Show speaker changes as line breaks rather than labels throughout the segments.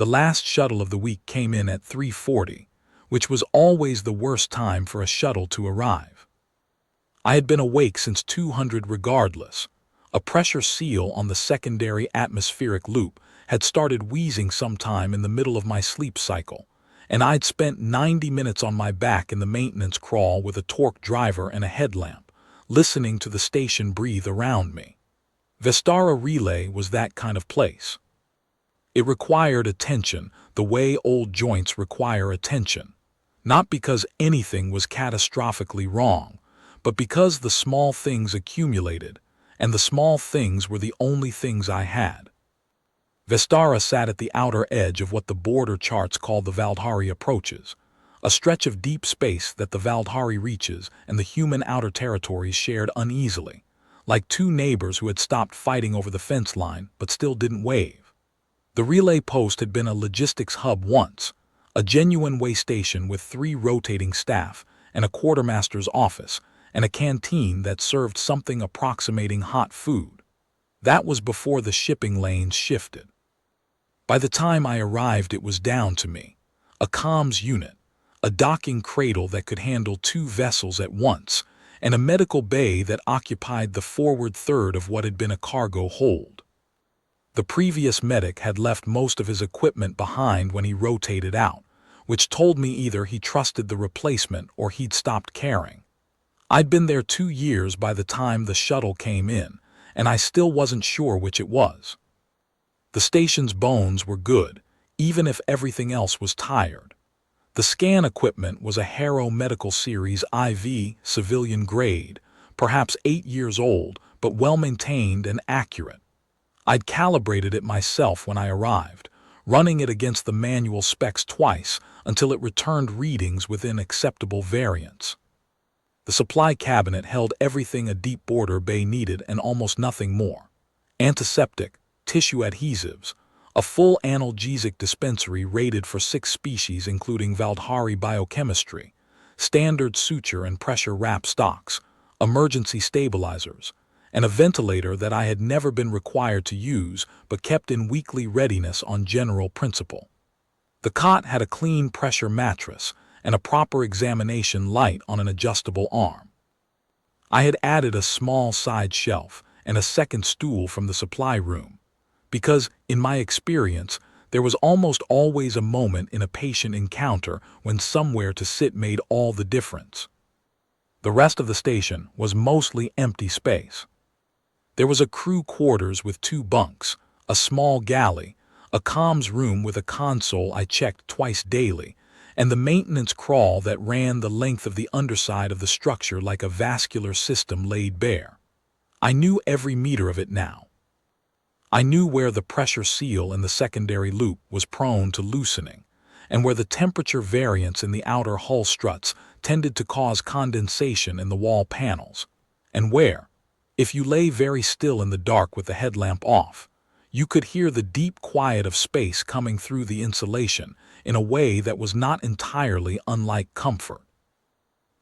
The last shuttle of the week came in at 3:40, which was always the worst time for a shuttle to arrive. I had been awake since 200 regardless. A pressure seal on the secondary atmospheric loop had started wheezing sometime in the middle of my sleep cycle, and I'd spent 90 minutes on my back in the maintenance crawl with a torque driver and a headlamp, listening to the station breathe around me. Vestara Relay was that kind of place. It required attention the way old joints require attention, not because anything was catastrophically wrong, but because the small things accumulated, and the small things were the only things I had. Vestara sat at the outer edge of what the border charts call the Valdhari approaches, a stretch of deep space that the Valdhari reaches and the human outer territories shared uneasily, like two neighbors who had stopped fighting over the fence line but still didn't wave. The relay post had been a logistics hub once, a genuine way station with 3 rotating staff and a quartermaster's office and a canteen that served something approximating hot food. That was before the shipping lanes shifted. By the time I arrived, it was down to me, a comms unit, a docking cradle that could handle 2 vessels at once, and a medical bay that occupied the forward third of what had been a cargo hold. The previous medic had left most of his equipment behind when he rotated out, which told me either he trusted the replacement or he'd stopped caring. I'd been there 2 years by the time the shuttle came in, and I still wasn't sure which it was. The station's bones were good, even if everything else was tired. The scan equipment was a Harrow Medical Series IV, civilian grade, perhaps 8 years old, but well-maintained and accurate. I'd calibrated it myself when I arrived, running it against the manual specs twice until it returned readings within acceptable variance. The supply cabinet held everything a deep border bay needed and almost nothing more. Antiseptic, tissue adhesives, a full analgesic dispensary rated for 6 species including Valdhari biochemistry, standard suture and pressure wrap stocks, emergency stabilizers, and a ventilator that I had never been required to use but kept in weekly readiness on general principle. The cot had a clean pressure mattress and a proper examination light on an adjustable arm. I had added a small side shelf and a second stool from the supply room, because, in my experience, there was almost always a moment in a patient encounter when somewhere to sit made all the difference. The rest of the station was mostly empty space. There was a crew quarters with 2 bunks, a small galley, a comms room with a console I checked twice daily, and the maintenance crawl that ran the length of the underside of the structure like a vascular system laid bare. I knew every meter of it now. I knew where the pressure seal in the secondary loop was prone to loosening, and where the temperature variance in the outer hull struts tended to cause condensation in the wall panels, and where, if you lay very still in the dark with the headlamp off, you could hear the deep quiet of space coming through the insulation in a way that was not entirely unlike comfort.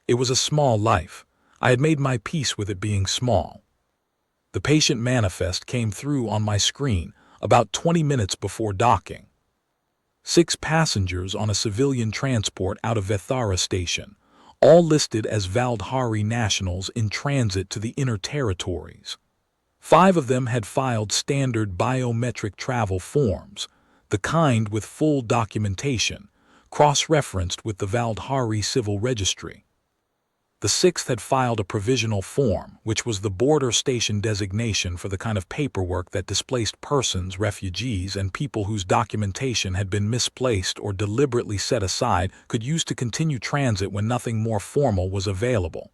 It was a small life. I had made my peace with it being small. The patient manifest came through on my screen about 20 minutes before docking. 6 passengers on a civilian transport out of Vethara station, all listed as Valdhari nationals in transit to the inner territories. 5 of them had filed standard biometric travel forms, the kind with full documentation, cross-referenced with the Valdhari Civil Registry. The 6th had filed a provisional form, which was the border station designation for the kind of paperwork that displaced persons, refugees, and people whose documentation had been misplaced or deliberately set aside could use to continue transit when nothing more formal was available.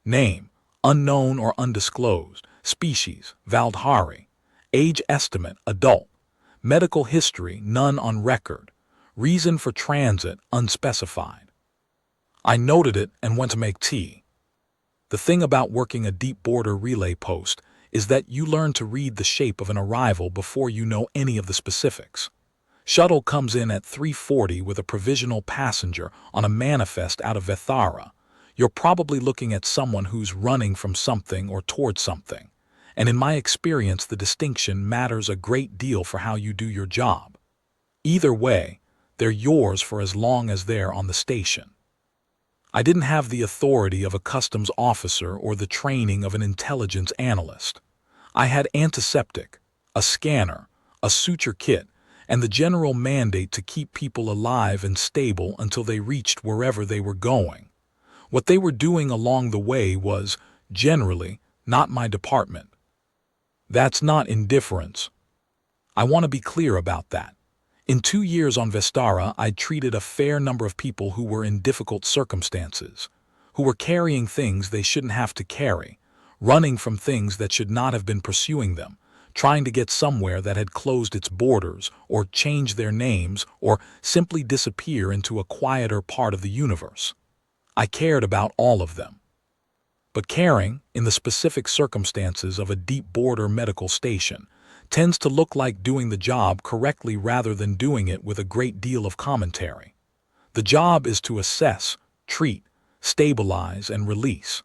Name, unknown or undisclosed. Species, Valdhari. Age estimate, adult. Medical history, none on record. Reason for transit, unspecified. I noted it and went to make tea. The thing about working a deep border relay post is that you learn to read the shape of an arrival before you know any of the specifics. Shuttle comes in at 3:40 with a provisional passenger on a manifest out of Vethara. You're probably looking at someone who's running from something or toward something, and in my experience the distinction matters a great deal for how you do your job. Either way, they're yours for as long as they're on the station. I didn't have the authority of a customs officer or the training of an intelligence analyst. I had antiseptic, a scanner, a suture kit, and the general mandate to keep people alive and stable until they reached wherever they were going. What they were doing along the way was, generally, not my department. That's not indifference. I want to be clear about that. In 2 years on Vestara, I'd treated a fair number of people who were in difficult circumstances, who were carrying things they shouldn't have to carry, running from things that should not have been pursuing them, trying to get somewhere that had closed its borders, or change their names, or simply disappear into a quieter part of the universe. I cared about all of them. But caring, in the specific circumstances of a deep border medical station, tends to look like doing the job correctly rather than doing it with a great deal of commentary. The job is to assess, treat, stabilize, and release.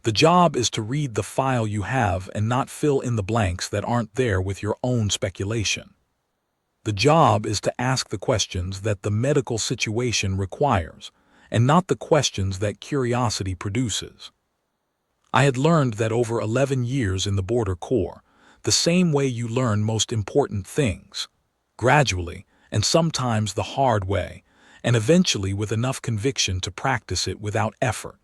The job is to read the file you have and not fill in the blanks that aren't there with your own speculation. The job is to ask the questions that the medical situation requires, and not the questions that curiosity produces. I had learned that over 11 years in the Border Corps, the same way you learn most important things, gradually, and sometimes the hard way, and eventually with enough conviction to practice it without effort.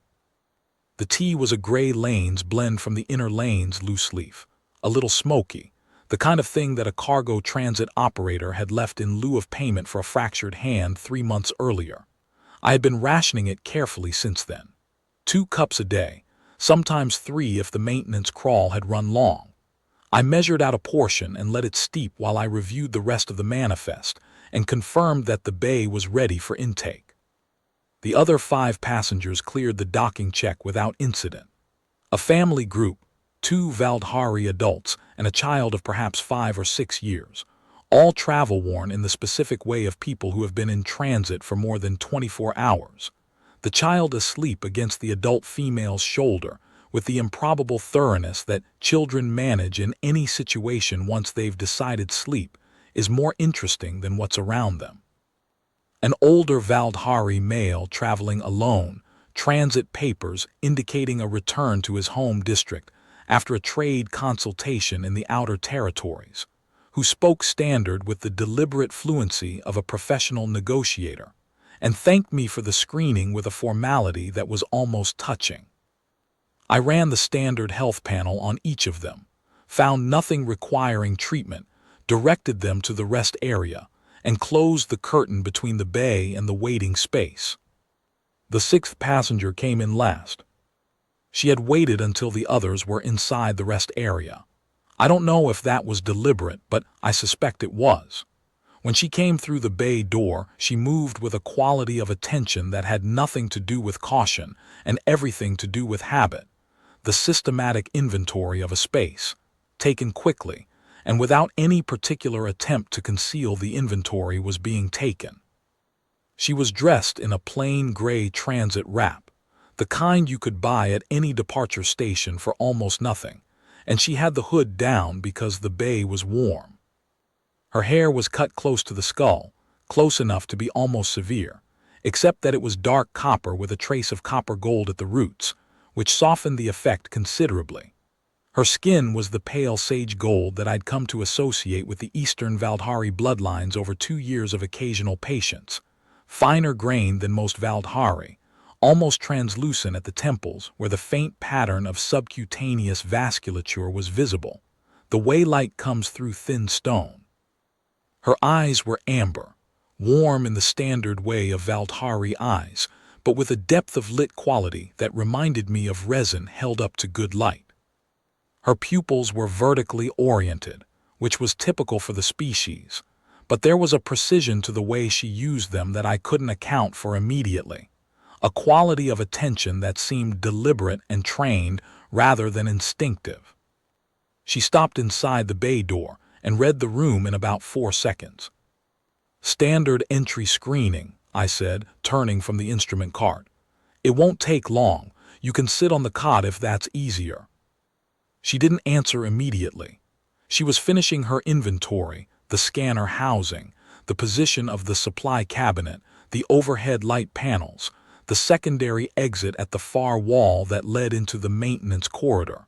The tea was a gray lanes blend from the inner lanes loose leaf, a little smoky, the kind of thing that a cargo transit operator had left in lieu of payment for a fractured hand 3 months earlier. I had been rationing it carefully since then. 2 cups a day, sometimes 3 if the maintenance crawl had run long. I measured out a portion and let it steep while I reviewed the rest of the manifest and confirmed that the bay was ready for intake. The other 5 passengers cleared the docking check without incident. A family group, 2 Valdhari adults and a child of perhaps 5 or 6 years, all travel-worn in the specific way of people who have been in transit for more than 24 hours. The child asleep against the adult female's shoulder, with the improbable thoroughness that children manage in any situation once they've decided sleep, is more interesting than what's around them. An older Valdhari male traveling alone, transit papers indicating a return to his home district after a trade consultation in the outer territories, who spoke standard with the deliberate fluency of a professional negotiator, and thanked me for the screening with a formality that was almost touching. I ran the standard health panel on each of them, found nothing requiring treatment, directed them to the rest area, and closed the curtain between the bay and the waiting space. The 6th passenger came in last. She had waited until the others were inside the rest area. I don't know if that was deliberate, but I suspect it was. When she came through the bay door, she moved with a quality of attention that had nothing to do with caution and everything to do with habit, the systematic inventory of a space, taken quickly, and without any particular attempt to conceal the inventory was being taken. She was dressed in a plain gray transit wrap, the kind you could buy at any departure station for almost nothing, and she had the hood down because the bay was warm. Her hair was cut close to the skull, close enough to be almost severe, except that it was dark copper with a trace of copper gold at the roots, which softened the effect considerably. Her skin was the pale sage gold that I'd come to associate with the Eastern Valdhari bloodlines over 2 years of occasional patience, finer grained than most Valdhari, almost translucent at the temples where the faint pattern of subcutaneous vasculature was visible, the way light comes through thin stone. Her eyes were amber, warm in the standard way of Valdhari eyes, but with a depth of lit quality that reminded me of resin held up to good light. Her pupils were vertically oriented, which was typical for the species, but there was a precision to the way she used them that I couldn't account for immediately, a quality of attention that seemed deliberate and trained rather than instinctive. She stopped inside the bay door and read the room in about 4 seconds. "Standard entry screening," I said, turning from the instrument cart. "It won't take long. You can sit on the cot if that's easier." She didn't answer immediately. She was finishing her inventory, the scanner housing, the position of the supply cabinet, the overhead light panels, the secondary exit at the far wall that led into the maintenance corridor,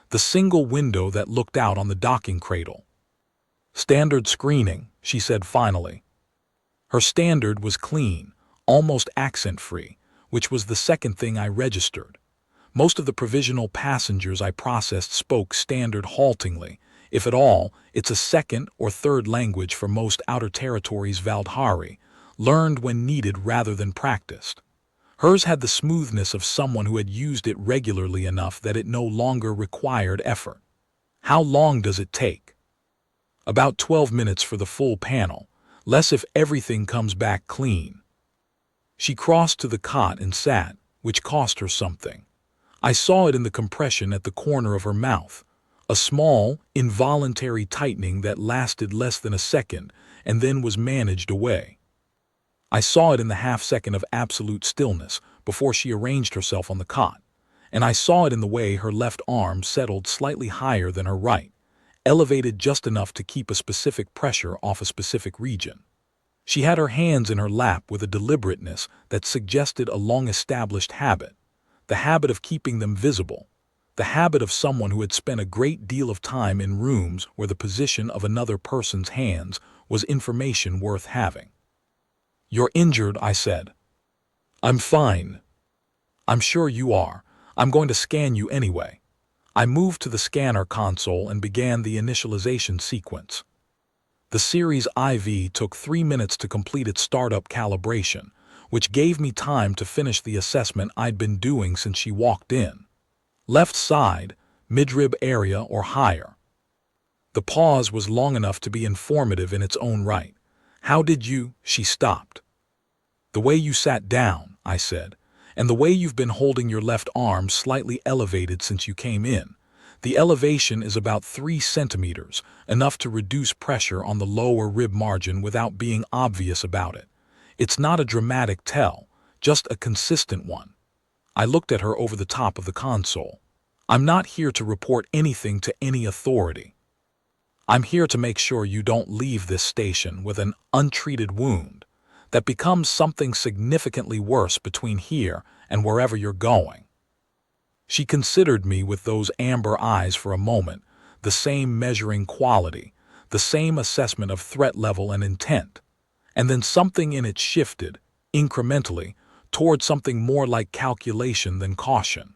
the single window that looked out on the docking cradle. "Standard screening," she said finally. Her standard was clean, almost accent-free, which was the second thing I registered. Most of the provisional passengers I processed spoke standard haltingly. If at all, it's a second or third language for most outer territories. Valdhari, learned when needed rather than practiced. Hers had the smoothness of someone who had used it regularly enough that it no longer required effort. "How long does it take?" "About 12 minutes for the full panel, less if everything comes back clean." She crossed to the cot and sat, which cost her something. I saw it in the compression at the corner of her mouth, a small, involuntary tightening that lasted less than a second and then was managed away. I saw it in the half-second of absolute stillness before she arranged herself on the cot, and I saw it in the way her left arm settled slightly higher than her right, elevated just enough to keep a specific pressure off a specific region. She had her hands in her lap with a deliberateness that suggested a long-established habit, the habit of keeping them visible, the habit of someone who had spent a great deal of time in rooms where the position of another person's hands was information worth having. "You're injured," I said. "I'm fine." "I'm sure you are. I'm going to scan you anyway." I moved to the scanner console and began the initialization sequence. The Series IV took 3 minutes to complete its startup calibration, which gave me time to finish the assessment I'd been doing since she walked in. Left side, midrib area or higher. The pause was long enough to be informative in its own right. "How did you—" She stopped. "The way you sat down," I said, "and the way you've been holding your left arm slightly elevated since you came in. The elevation is about 3 centimeters, enough to reduce pressure on the lower rib margin without being obvious about it. It's not a dramatic tell, just a consistent one." I looked at her over the top of the console. "I'm not here to report anything to any authority. I'm here to make sure you don't leave this station with an untreated wound that becomes something significantly worse between here and wherever you're going." She considered me with those amber eyes for a moment, the same measuring quality, the same assessment of threat level and intent, and then something in it shifted, incrementally, toward something more like calculation than caution.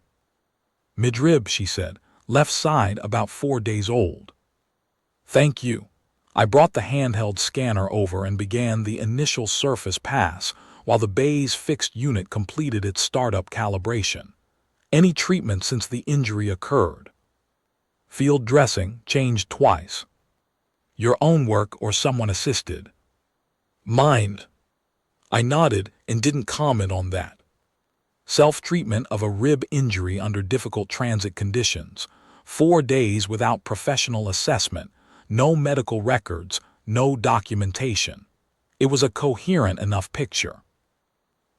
"Midrib," she said, "left side about 4 days old." "Thank you." I brought the handheld scanner over and began the initial surface pass while the bay's fixed unit completed its startup calibration. "Any treatment since the injury occurred?" "Field dressing, changed twice." "Your own work or someone assisted?" "Mine." I nodded and didn't comment on that. Self-treatment of a rib injury under difficult transit conditions, 4 days without professional assessment, no medical records, no documentation. It was a coherent enough picture.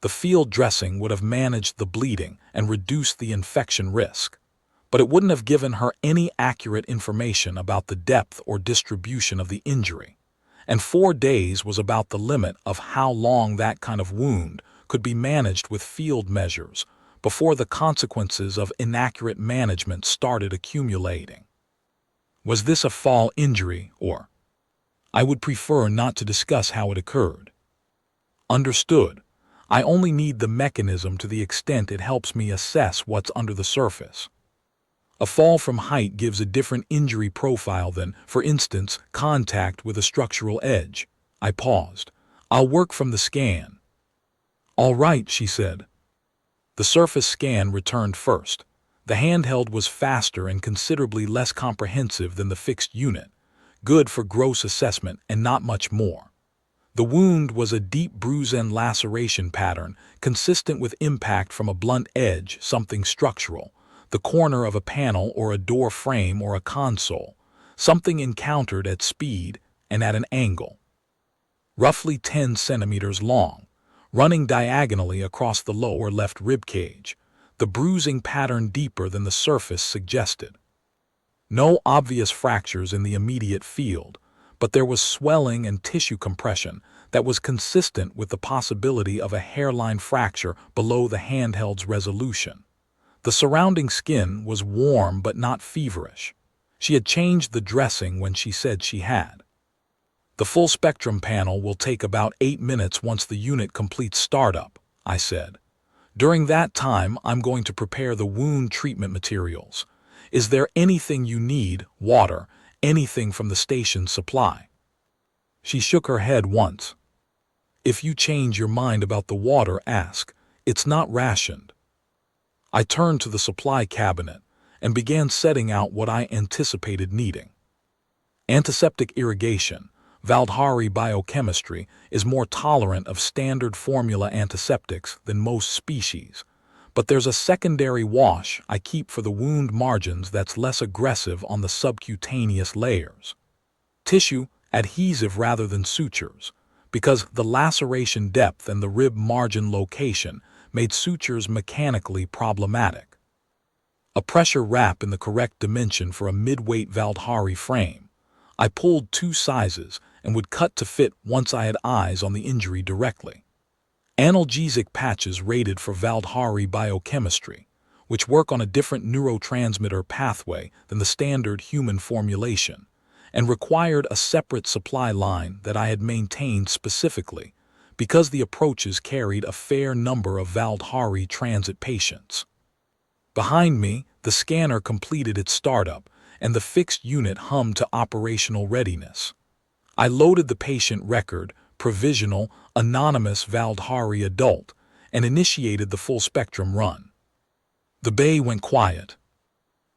The field dressing would have managed the bleeding and reduced the infection risk, but it wouldn't have given her any accurate information about the depth or distribution of the injury. And 4 days was about the limit of how long that kind of wound could be managed with field measures before the consequences of inaccurate management started accumulating. Was this a fall injury, or? I would prefer not to discuss how it occurred. Understood. I only need the mechanism to the extent it helps me assess what's under the surface. A fall from height gives a different injury profile than, for instance, contact with a structural edge. I paused. "I'll work from the scan." "All right," she said. The surface scan returned first. The handheld was faster and considerably less comprehensive than the fixed unit, good for gross assessment and not much more. The wound was a deep bruise and laceration pattern consistent with impact from a blunt edge, something structural, the corner of a panel or a door frame or a console, something encountered at speed and at an angle. Roughly 10 centimeters long, running diagonally across the lower left rib cage, the bruising pattern deeper than the surface suggested. No obvious fractures in the immediate field, but there was swelling and tissue compression that was consistent with the possibility of a hairline fracture below the handheld's resolution. The surrounding skin was warm but not feverish. She had changed the dressing when she said she had. The full spectrum panel will take about 8 minutes once the unit completes startup, I said. During that time, I'm going to prepare the wound treatment materials. Is there anything you need, water, anything from the station's supply? She shook her head once. If you change your mind about the water, ask. It's not rationed. I turned to the supply cabinet and began setting out what I anticipated needing. Antiseptic irrigation, Valdhari biochemistry, is more tolerant of standard formula antiseptics than most species, but there's a secondary wash I keep for the wound margins that's less aggressive on the subcutaneous layers. Tissue, adhesive rather than sutures, because the laceration depth and the rib margin location made sutures mechanically problematic. A pressure wrap in the correct dimension for a mid-weight Valdhari frame. I pulled 2 sizes and would cut to fit once I had eyes on the injury directly. Analgesic patches rated for Valdhari biochemistry, which work on a different neurotransmitter pathway than the standard human formulation, and required a separate supply line that I had maintained specifically because the approaches carried a fair number of Valdhari transit patients. Behind me, the scanner completed its startup, and the fixed unit hummed to operational readiness. I loaded the patient record, provisional, anonymous Valdhari adult, and initiated the full-spectrum run. The bay went quiet.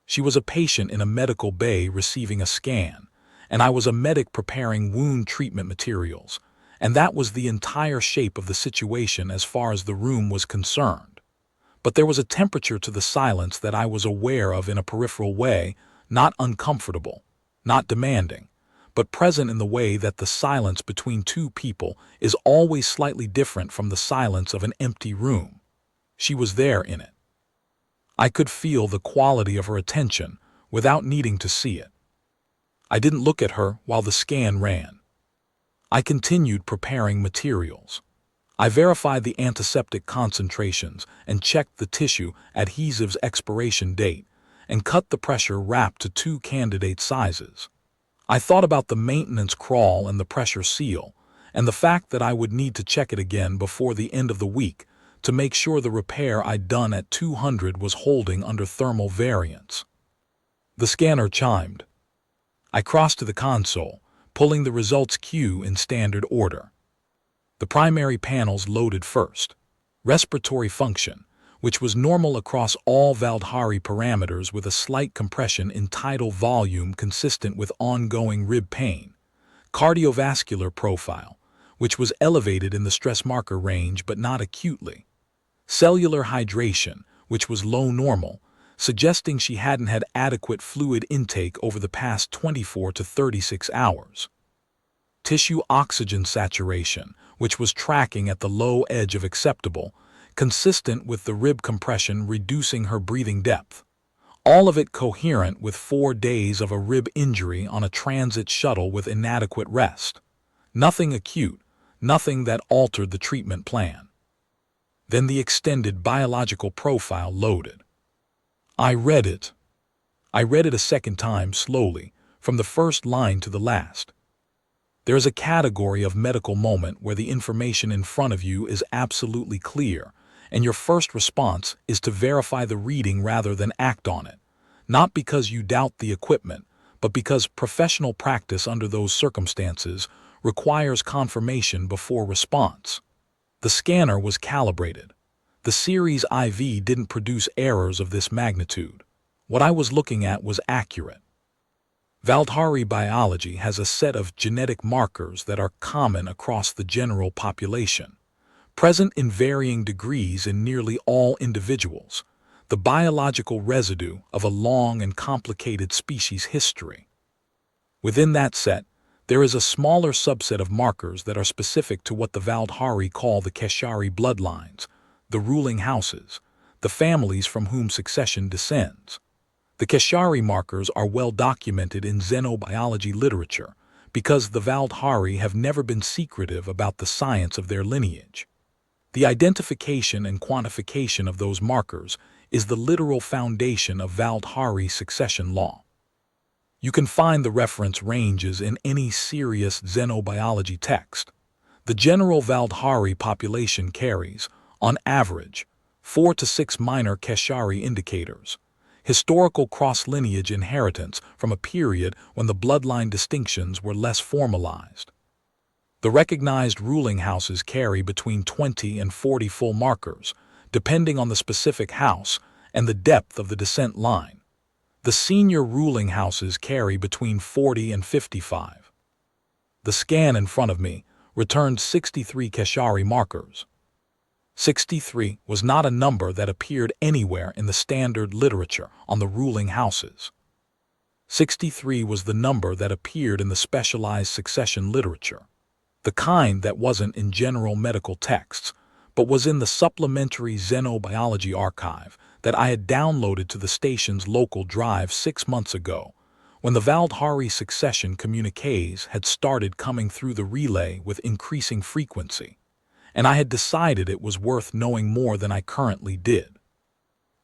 She was a patient in a medical bay receiving a scan, and I was a medic preparing wound treatment materials, and that was the entire shape of the situation as far as the room was concerned. But there was a temperature to the silence that I was aware of in a peripheral way, not uncomfortable, not demanding, but present in the way that the silence between 2 people is always slightly different from the silence of an empty room. She was there in it. I could feel the quality of her attention without needing to see it. I didn't look at her while the scan ran. I continued preparing materials. I verified the antiseptic concentrations and checked the tissue adhesive's expiration date and cut the pressure wrap to 2 candidate sizes. I thought about the maintenance crawl and the pressure seal, and the fact that I would need to check it again before the end of the week to make sure the repair I'd done at 200 was holding under thermal variance. The scanner chimed. I crossed to the console, pulling the results queue in standard order. The primary panels loaded first. Respiratory function, which was normal across all Valdhari parameters with a slight compression in tidal volume consistent with ongoing rib pain. Cardiovascular profile, which was elevated in the stress marker range but not acutely. Cellular hydration, which was low normal, suggesting she hadn't had adequate fluid intake over the past 24 to 36 hours. Tissue oxygen saturation, which was tracking at the low edge of acceptable, consistent with the rib compression reducing her breathing depth. All of it coherent with 4 days of a rib injury on a transit shuttle with inadequate rest. Nothing acute, nothing that altered the treatment plan. Then the extended biological profile loaded. I read it. I read it a second time slowly, from the first line to the last. There is a category of medical moment where the information in front of you is absolutely clear, and your first response is to verify the reading rather than act on it, not because you doubt the equipment, but because professional practice under those circumstances requires confirmation before response. The scanner was calibrated. The series IV didn't produce errors of this magnitude. What I was looking at was accurate. Valdhari biology has a set of genetic markers that are common across the general population, present in varying degrees in nearly all individuals, the biological residue of a long and complicated species history. Within that set, there is a smaller subset of markers that are specific to what the Valdhari call the Keshari bloodlines, the ruling houses, the families from whom succession descends. The Keshari markers are well documented in xenobiology literature, because the Valdhari have never been secretive about the science of their lineage. The identification and quantification of those markers is the literal foundation of Valdhari succession law. You can find the reference ranges in any serious xenobiology text. The general Valdhari population carries, on average, 4 to 6 minor Keshari indicators, historical cross-lineage inheritance from a period when the bloodline distinctions were less formalized. The recognized ruling houses carry between 20 and 40 full markers, depending on the specific house and the depth of the descent line. The senior ruling houses carry between 40 and 55. The scan in front of me returned 63 Keshari markers. 63 was not a number that appeared anywhere in the standard literature on the ruling houses. 63 was the number that appeared in the specialized succession literature, the kind that wasn't in general medical texts, but was in the supplementary xenobiology archive that I had downloaded to the station's local drive 6 months ago, when the Valdhari succession communiques had started coming through the relay with increasing frequency, and I had decided it was worth knowing more than I currently did.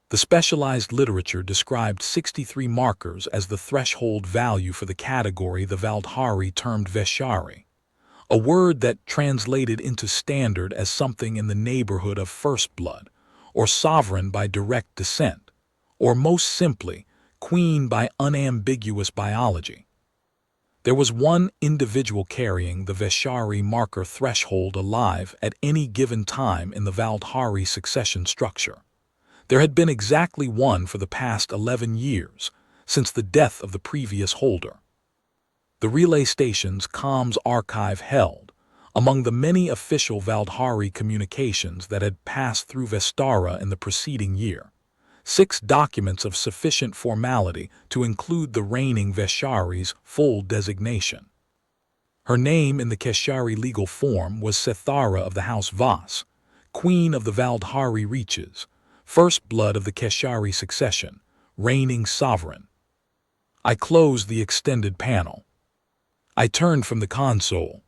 The specialized literature described 63 markers as the threshold value for the category the Valdhari termed Veshari, a word that translated into standard as something in the neighborhood of first blood, or sovereign by direct descent, or most simply, queen by unambiguous biology. There was one individual carrying the Veshari marker threshold alive at any given time in the Valdhari succession structure. There had been exactly one for the past 11 years, since the death of the previous holder. The relay station's comms archive held, among the many official Valdhari communications that had passed through Vestara in the preceding year, 6 documents of sufficient formality to include the reigning Veshari's full designation. Her name in the Keshari legal form was Sethara of the House Vas, Queen of the Valdhari Reaches, first blood of the Keshari succession, reigning sovereign. I closed the extended panel. I turned from the console.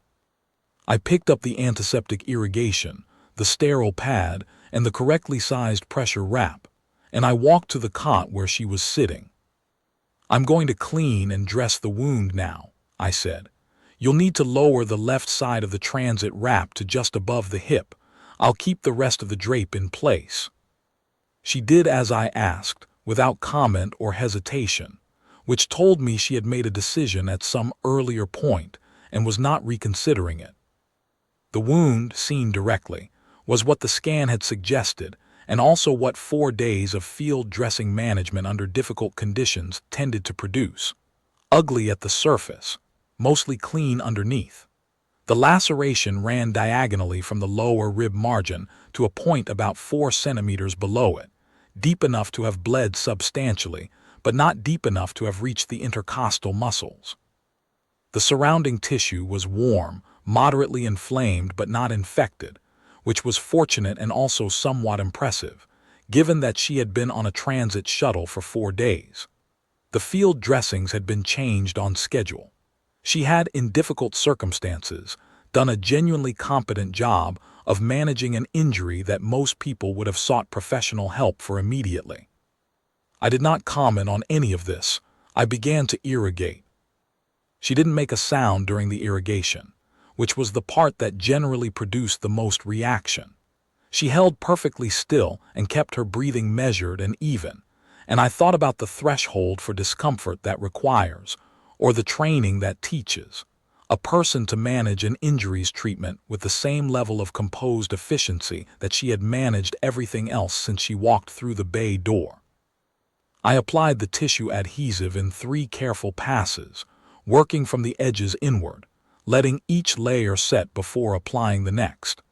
I picked up the antiseptic irrigation, the sterile pad, and the correctly sized pressure wrap, and I walked to the cot where she was sitting. "I'm going to clean and dress the wound now," I said. "You'll need to lower the left side of the transit wrap to just above the hip. I'll keep the rest of the drape in place." She did as I asked, without comment or hesitation, which told me she had made a decision at some earlier point and was not reconsidering it. The wound, seen directly, was what the scan had suggested, and also what 4 days of field dressing management under difficult conditions tended to produce. Ugly at the surface, mostly clean underneath. The laceration ran diagonally from the lower rib margin to a point about 4 centimeters below it, deep enough to have bled substantially, but not deep enough to have reached the intercostal muscles. The surrounding tissue was warm, moderately inflamed but not infected, which was fortunate and also somewhat impressive, given that she had been on a transit shuttle for 4 days. The field dressings had been changed on schedule. She had, in difficult circumstances, done a genuinely competent job of managing an injury that most people would have sought professional help for immediately. I did not comment on any of this. I began to irrigate. She didn't make a sound during the irrigation, which was the part that generally produced the most reaction. She held perfectly still and kept her breathing measured and even, and I thought about the threshold for discomfort that requires, or the training that teaches, a person to manage an injuries treatment with the same level of composed efficiency that she had managed everything else since she walked through the bay door. I applied the tissue adhesive in 3 careful passes, working from the edges inward, letting each layer set before applying the next.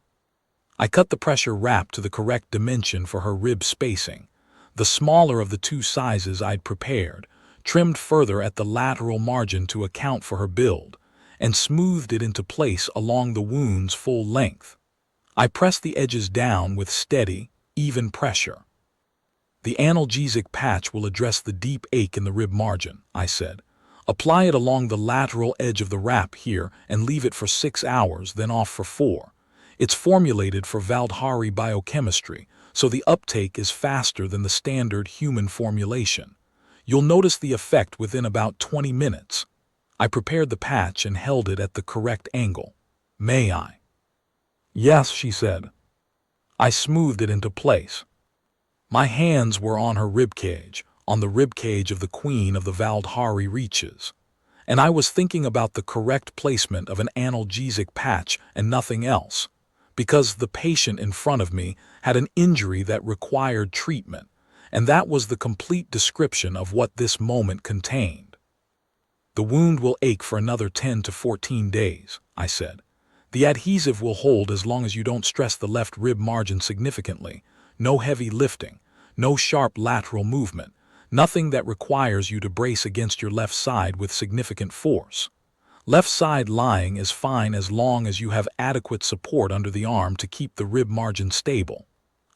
I cut the pressure wrap to the correct dimension for her rib spacing, the smaller of the 2 sizes I'd prepared, trimmed further at the lateral margin to account for her build, and smoothed it into place along the wound's full length. I pressed the edges down with steady, even pressure. "The analgesic patch will address the deep ache in the rib margin," I said, Apply it along the lateral edge of the wrap here and leave it for 6 hours, then off for 4. It's formulated for Valdhari biochemistry, so the uptake is faster than the standard human formulation. You'll notice the effect within about 20 minutes. I prepared the patch and held it at the correct angle. May I? Yes, she said. I smoothed it into place. My hands were on her ribcage, on the ribcage of the queen of the Valdhari reaches, and I was thinking about the correct placement of an analgesic patch and nothing else, because the patient in front of me had an injury that required treatment, and that was the complete description of what this moment contained. The wound will ache for another 10 to 14 days, I said. The adhesive will hold as long as you don't stress the left rib margin significantly. No heavy lifting, no sharp lateral movement, nothing that requires you to brace against your left side with significant force. Left side lying is fine as long as you have adequate support under the arm to keep the rib margin stable.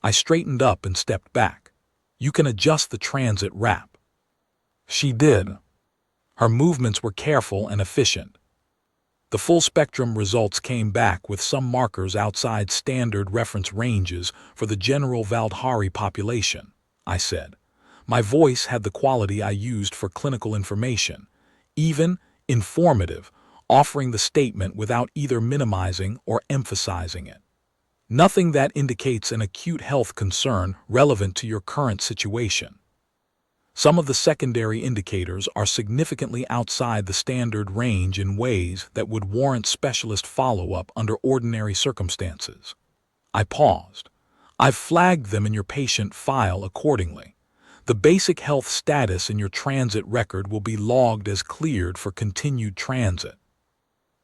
I straightened up and stepped back. You can adjust the transit wrap. She did. Her movements were careful and efficient. The full-spectrum results came back with some markers outside standard reference ranges for the general Valdhari population, I said. My voice had the quality I used for clinical information, even informative, offering the statement without either minimizing or emphasizing it. Nothing that indicates an acute health concern relevant to your current situation. Some of the secondary indicators are significantly outside the standard range in ways that would warrant specialist follow-up under ordinary circumstances. I paused. I've flagged them in your patient file accordingly. The basic health status in your transit record will be logged as cleared for continued transit.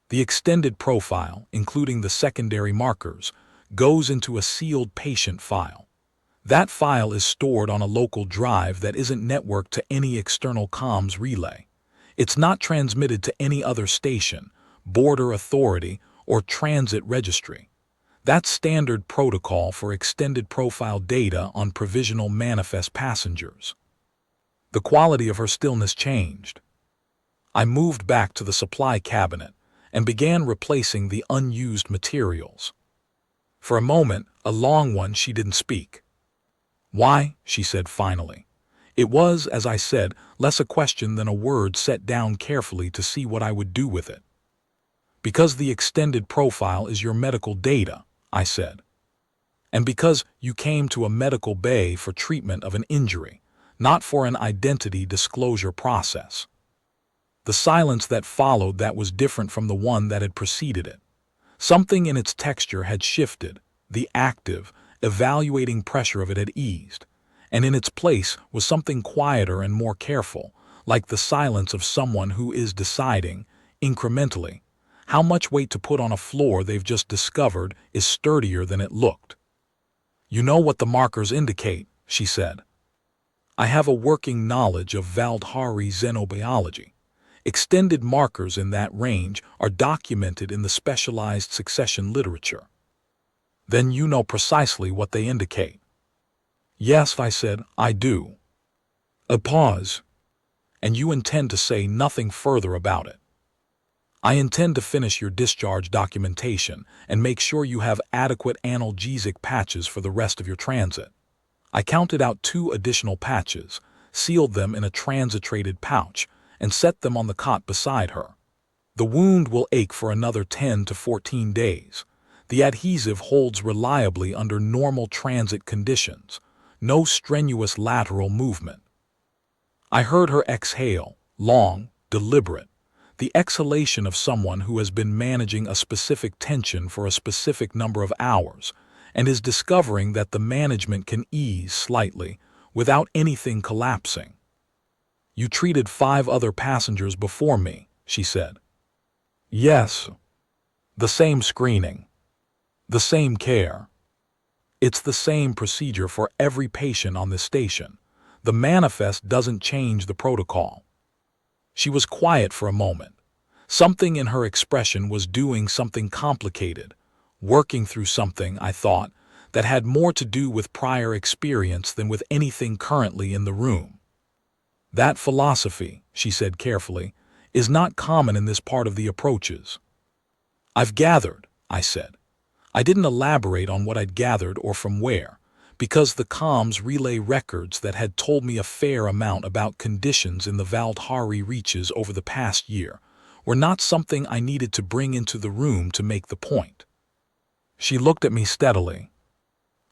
The extended profile, including the secondary markers, goes into a sealed patient file. That file is stored on a local drive that isn't networked to any external comms relay. It's not transmitted to any other station, border authority, or transit registry. That's standard protocol for extended profile data on provisional manifest passengers. The quality of her stillness changed. I moved back to the supply cabinet and began replacing the unused materials. For a moment, a long one, she didn't speak. Why? She said finally. It was, as I said, less a question than a word set down carefully to see what I would do with it. Because the extended profile is your medical data, I said. And because you came to a medical bay for treatment of an injury, not for an identity disclosure process. The silence that followed that was different from the one that had preceded it. Something in its texture had shifted, the active, evaluating pressure of it had eased, and in its place was something quieter and more careful, like the silence of someone who is deciding, incrementally, how much weight to put on a floor they've just discovered is sturdier than it looked. You know what the markers indicate, she said. I have a working knowledge of Valdhari xenobiology. Extended markers in that range are documented in the specialized succession literature. Then you know precisely what they indicate. Yes, I said, I do. A pause. And you intend to say nothing further about it. I intend to finish your discharge documentation and make sure you have adequate analgesic patches for the rest of your transit. I counted out 2 additional patches, sealed them in a transit-rated pouch, and set them on the cot beside her. The wound will ache for another 10 to 14 days. The adhesive holds reliably under normal transit conditions, no strenuous lateral movement. I heard her exhale, long, deliberate, the exhalation of someone who has been managing a specific tension for a specific number of hours and is discovering that the management can ease slightly without anything collapsing. You treated 5 other passengers before me, she said. Yes. The same screening. The same care. It's the same procedure for every patient on this station. The manifest doesn't change the protocol. She was quiet for a moment. Something in her expression was doing something complicated, working through something, I thought, that had more to do with prior experience than with anything currently in the room. That philosophy, she said carefully, is not common in this part of the approaches. I've gathered, I said. I didn't elaborate on what I'd gathered or from where, because the comms relay records that had told me a fair amount about conditions in the Valdhari reaches over the past year were not something I needed to bring into the room to make the point. She looked at me steadily.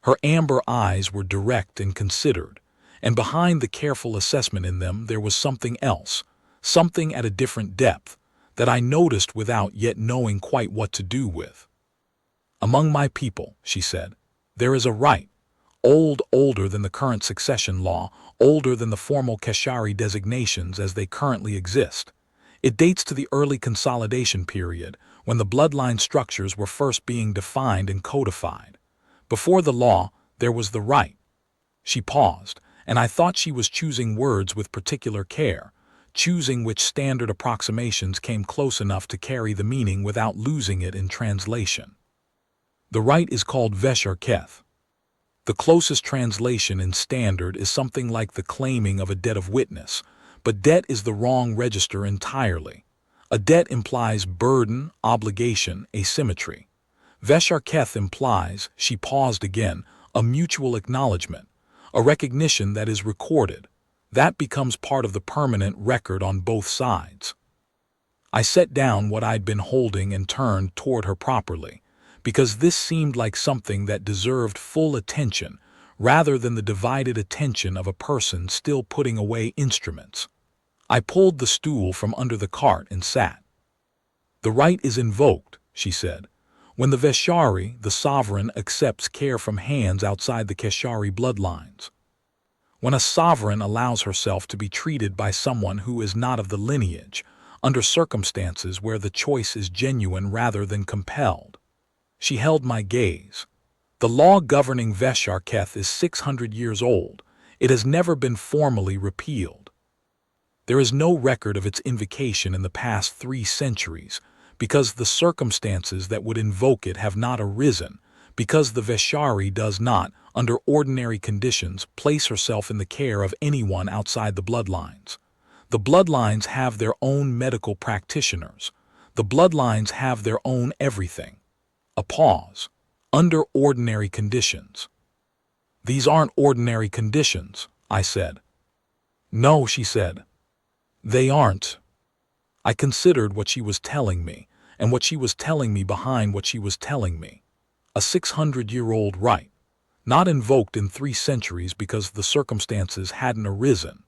Her amber eyes were direct and considered, and behind the careful assessment in them there was something else, something at a different depth, that I noticed without yet knowing quite what to do with. Among my people, she said, there is a rite, older than the current succession law, older than the formal Keshari designations as they currently exist. It dates to the early consolidation period, when the bloodline structures were first being defined and codified. Before the law, there was the rite. She paused, and I thought she was choosing words with particular care, choosing which standard approximations came close enough to carry the meaning without losing it in translation. The rite is called Vesharketh. The closest translation in standard is something like the claiming of a debt of witness, but debt is the wrong register entirely. A debt implies burden, obligation, asymmetry. Vesharketh implies, she paused again, a mutual acknowledgement, a recognition that is recorded. That becomes part of the permanent record on both sides. I set down what I'd been holding and turned toward her properly, because this seemed like something that deserved full attention rather than the divided attention of a person still putting away instruments. I pulled the stool from under the cart and sat. The rite is invoked, she said, when the Veshari, the sovereign, accepts care from hands outside the Keshari bloodlines. When a sovereign allows herself to be treated by someone who is not of the lineage, under circumstances where the choice is genuine rather than compelled. She held my gaze. The law governing Vesharketh is 600 years old. It has never been formally repealed. There is no record of its invocation in the past 3 centuries, because the circumstances that would invoke it have not arisen, because the Veshari does not, under ordinary conditions, place herself in the care of anyone outside the bloodlines. The bloodlines have their own medical practitioners. The bloodlines have their own everything. A pause. Under ordinary conditions. These aren't ordinary conditions, I said. No, she said. They aren't. I considered what she was telling me, and what she was telling me behind what she was telling me. A 600-year-old rite, not invoked in 3 centuries because the circumstances hadn't arisen.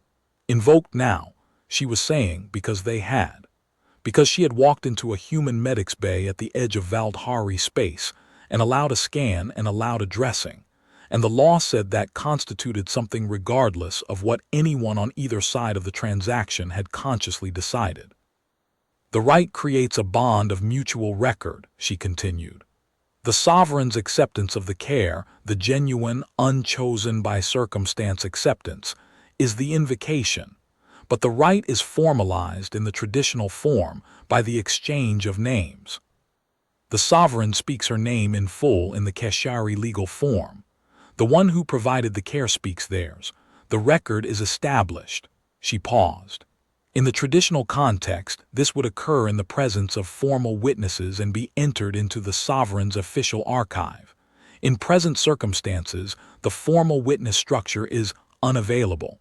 Invoked now, she was saying, because they had. Because she had walked into a human medic's bay at the edge of Valdhari space and allowed a scan and allowed a dressing, and the law said that constituted something regardless of what anyone on either side of the transaction had consciously decided. The rite creates a bond of mutual record, she continued. The sovereign's acceptance of the care, the genuine, unchosen by circumstance acceptance, is the invocation, but the rite is formalized in the traditional form by the exchange of names. The sovereign speaks her name in full in the Keshari legal form. The one who provided the care speaks theirs. The record is established. She paused. In the traditional context, this would occur in the presence of formal witnesses and be entered into the sovereign's official archive. In present circumstances, the formal witness structure is unavailable.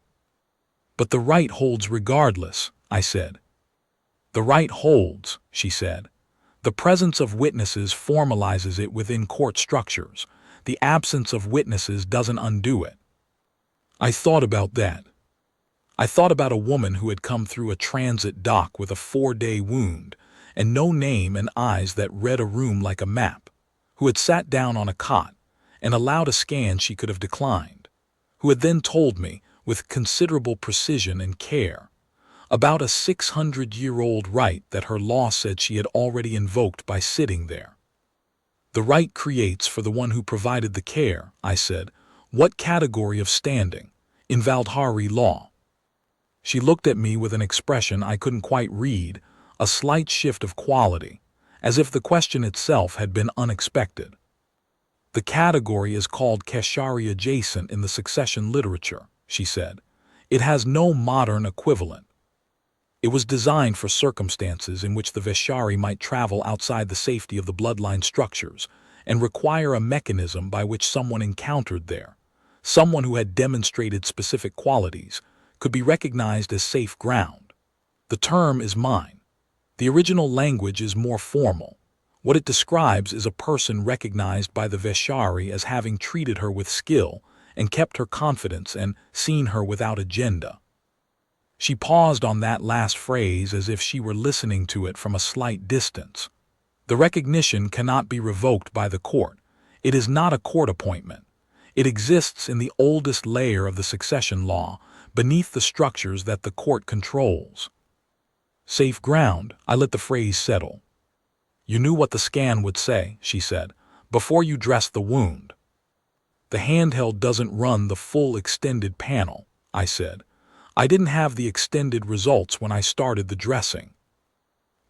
But the rite holds regardless, I said. The rite holds, she said. The presence of witnesses formalizes it within court structures. The absence of witnesses doesn't undo it. I thought about that. I thought about a woman who had come through a transit dock with a 4-day wound and no name and eyes that read a room like a map, who had sat down on a cot and allowed a scan she could have declined, who had then told me, with considerable precision and care, about a 600-year-old rite that her law said she had already invoked by sitting there. The rite creates for the one who provided the care, I said, what category of standing, in Valdhari law? She looked at me with an expression I couldn't quite read, a slight shift of quality, as if the question itself had been unexpected. The category is called Keshari adjacent in the succession literature, she said. It has no modern equivalent. It was designed for circumstances in which the Veshari might travel outside the safety of the bloodline structures and require a mechanism by which someone encountered there, someone who had demonstrated specific qualities, could be recognized as safe ground. The term is mine. The original language is more formal. What it describes is a person recognized by the Veshari as having treated her with skill and kept her confidence and seen her without agenda. She paused on that last phrase as if she were listening to it from a slight distance. The recognition cannot be revoked by the court. It is not a court appointment. It exists in the oldest layer of the succession law, beneath the structures that the court controls. Safe ground, I let the phrase settle. You knew what the scan would say, she said, before you dressed the wound. The handheld doesn't run the full extended panel, I said. I didn't have the extended results when I started the dressing.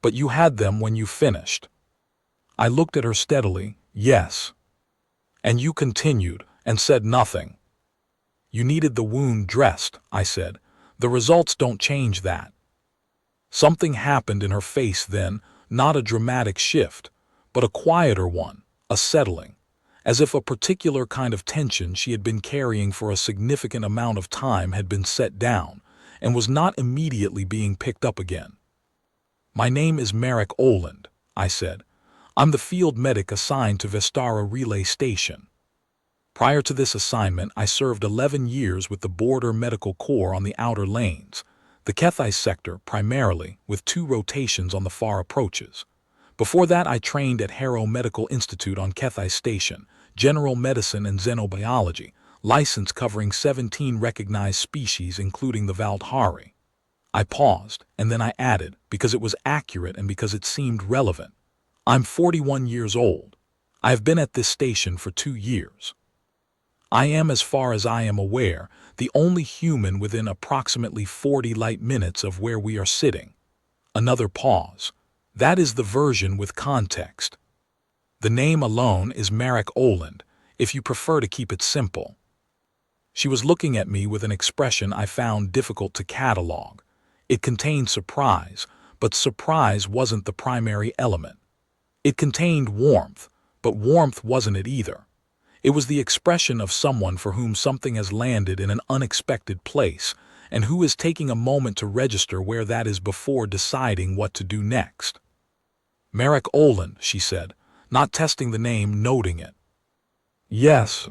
But you had them when you finished. I looked at her steadily. Yes. And you continued and said nothing. You needed the wound dressed, I said. The results don't change that. Something happened in her face then, not a dramatic shift, but a quieter one, a settling, as if a particular kind of tension she had been carrying for a significant amount of time had been set down and was not immediately being picked up again. My name is Marek Oland, I said. I'm the field medic assigned to Vestara Relay Station. Prior to this assignment, I served 11 years with the Border Medical Corps on the outer lanes, the Kethai sector primarily, with 2 rotations on the far approaches. Before that, I trained at Harrow Medical Institute on Kethai Station, general medicine and xenobiology, license covering 17 recognized species including the Valdhari. I paused, and then I added, because it was accurate and because it seemed relevant. I'm 41 years old. I have been at this station for 2 years. I am, as far as I am aware, the only human within approximately 40 light minutes of where we are sitting. Another pause. That is the version with context. The name alone is Marek Oland, if you prefer to keep it simple. She was looking at me with an expression I found difficult to catalog. It contained surprise, but surprise wasn't the primary element. It contained warmth, but warmth wasn't it either. It was the expression of someone for whom something has landed in an unexpected place and who is taking a moment to register where that is before deciding what to do next. Marek Oland, she said, not testing the name, noting it. Yes.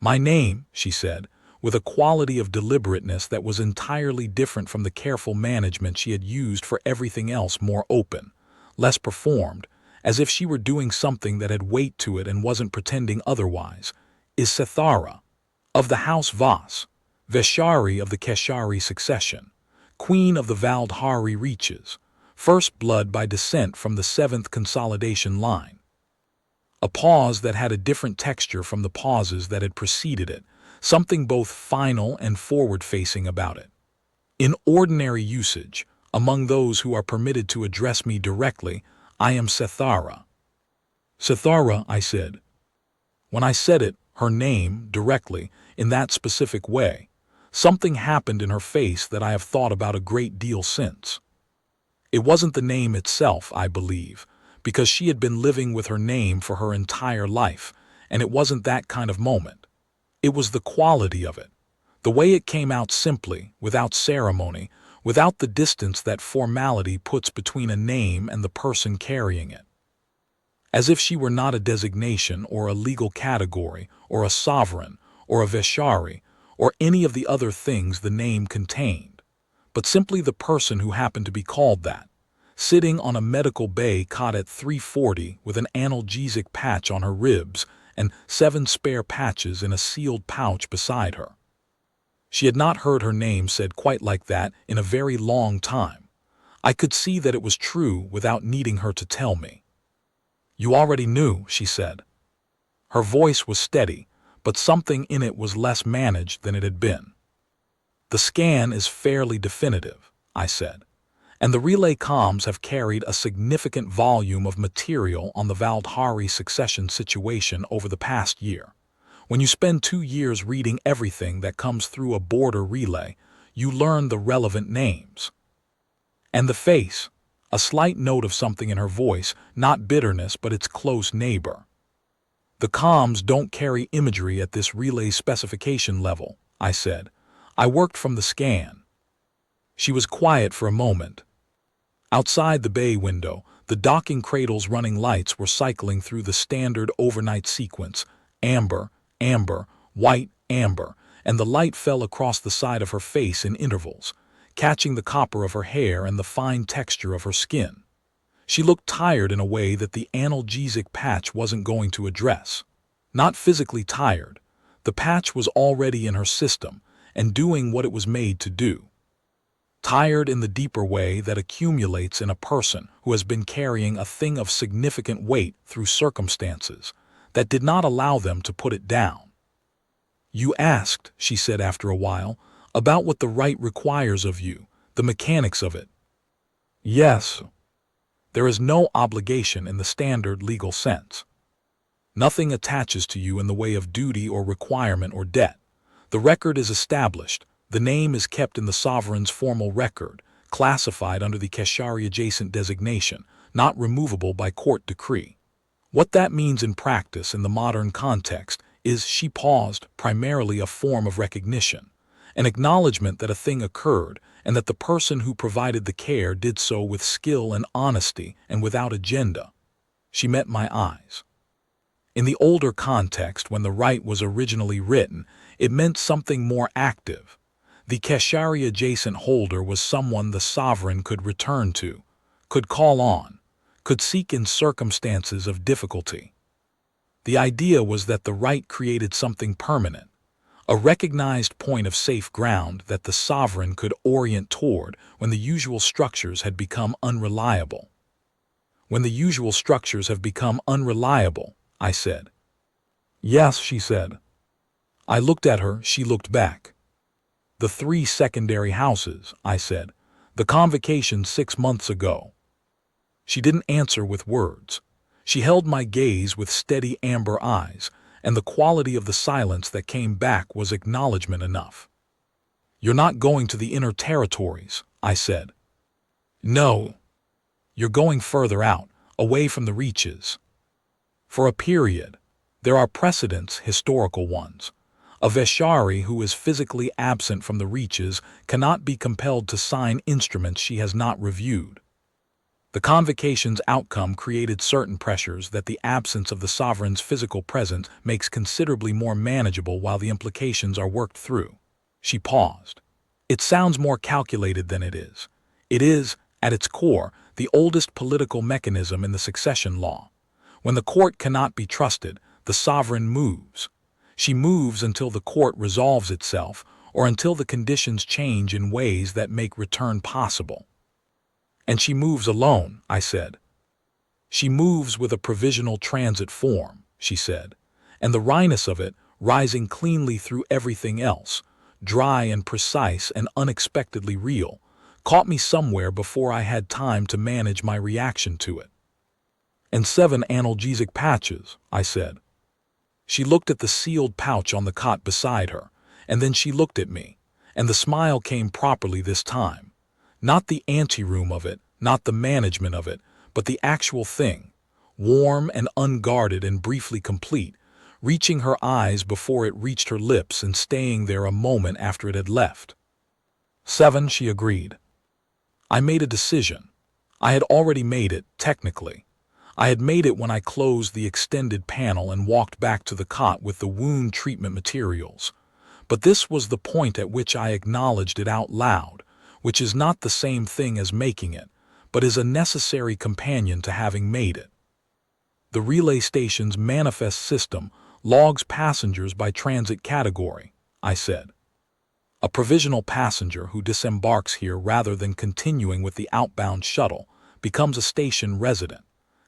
My name, she said, with a quality of deliberateness that was entirely different from the careful management she had used for everything else, more open, less performed, as if she were doing something that had weight to it and wasn't pretending otherwise, is Sethara, of the House Vas, Veshari of the Keshari succession, Queen of the Valdhari reaches, first blood by descent from the 7th consolidation line. A pause that had a different texture from the pauses that had preceded it, something both final and forward-facing about it. In ordinary usage, among those who are permitted to address me directly, I am Sethara. Sethara, I said. When I said it, her name, directly, in that specific way, something happened in her face that I have thought about a great deal since. It wasn't the name itself, I believe, because she had been living with her name for her entire life, and it wasn't that kind of moment. It was the quality of it, the way it came out simply, without ceremony, without the distance that formality puts between a name and the person carrying it. As if she were not a designation or a legal category or a sovereign or a Veshari or any of the other things the name contained, but simply the person who happened to be called that, sitting on a medical bay cot at 340 with an analgesic patch on her ribs and 7 spare patches in a sealed pouch beside her. She had not heard her name said quite like that in a very long time. I could see that it was true without needing her to tell me. You already knew, she said. Her voice was steady, but something in it was less managed than it had been. The scan is fairly definitive, I said, and the relay comms have carried a significant volume of material on the Valdhari succession situation over the past year. When you spend 2 years reading everything that comes through a border relay, you learn the relevant names. And the face, a slight note of something in her voice, not bitterness but its close neighbor. The comms don't carry imagery at this relay specification level, I said. I worked from the scan. She was quiet for a moment. Outside the bay window, the docking cradle's running lights were cycling through the standard overnight sequence, amber, amber, white, amber, and the light fell across the side of her face in intervals, catching the copper of her hair and the fine texture of her skin. She looked tired in a way that the analgesic patch wasn't going to address. Not physically tired. The patch was already in her system and doing what it was made to do. Tired in the deeper way that accumulates in a person who has been carrying a thing of significant weight through circumstances that did not allow them to put it down. You asked, she said after a while, about what the rite requires of you, the mechanics of it. Yes. There is no obligation in the standard legal sense. Nothing attaches to you in the way of duty or requirement or debt. The record is established. The name is kept in the sovereign's formal record, classified under the Keshari-adjacent designation, not removable by court decree. What that means in practice in the modern context is, she paused, primarily a form of recognition, an acknowledgement that a thing occurred and that the person who provided the care did so with skill and honesty and without agenda. She met my eyes. In the older context, when the rite was originally written, it meant something more active. The Keshari-adjacent holder was someone the sovereign could return to, could call on, could seek in circumstances of difficulty. The idea was that the rite created something permanent, a recognized point of safe ground that the sovereign could orient toward when the usual structures had become unreliable. When the usual structures have become unreliable, I said. Yes, she said. I looked at her, she looked back. The 3 secondary houses, I said. The convocation 6 months ago. She didn't answer with words. She held my gaze with steady amber eyes, and the quality of the silence that came back was acknowledgement enough. You're not going to the inner territories, I said. No. You're going further out, away from the reaches. For a period. There are precedents, historical ones. A Veshari who is physically absent from the reaches cannot be compelled to sign instruments she has not reviewed. The convocation's outcome created certain pressures that the absence of the sovereign's physical presence makes considerably more manageable while the implications are worked through. She paused. It sounds more calculated than it is. It is, at its core, the oldest political mechanism in the succession law. When the court cannot be trusted, the sovereign moves. She moves until the court resolves itself or until the conditions change in ways that make return possible. And she moves alone, I said. She moves with a provisional transit form, she said, and the wryness of it, rising cleanly through everything else, dry and precise and unexpectedly real, caught me somewhere before I had time to manage my reaction to it. And 7 analgesic patches, I said. She looked at the sealed pouch on the cot beside her, and then she looked at me, and the smile came properly this time. Not the anteroom of it, not the management of it, but the actual thing, warm and unguarded and briefly complete, reaching her eyes before it reached her lips and staying there a moment after it had left. 7, she agreed. I made a decision. I had already made it, technically. I had made it when I closed the extended panel and walked back to the cot with the wound treatment materials. But this was the point at which I acknowledged it out loud, which is not the same thing as making it, but is a necessary companion to having made it. The relay station's manifest system logs passengers by transit category, I said. A provisional passenger who disembarks here rather than continuing with the outbound shuttle becomes a station resident,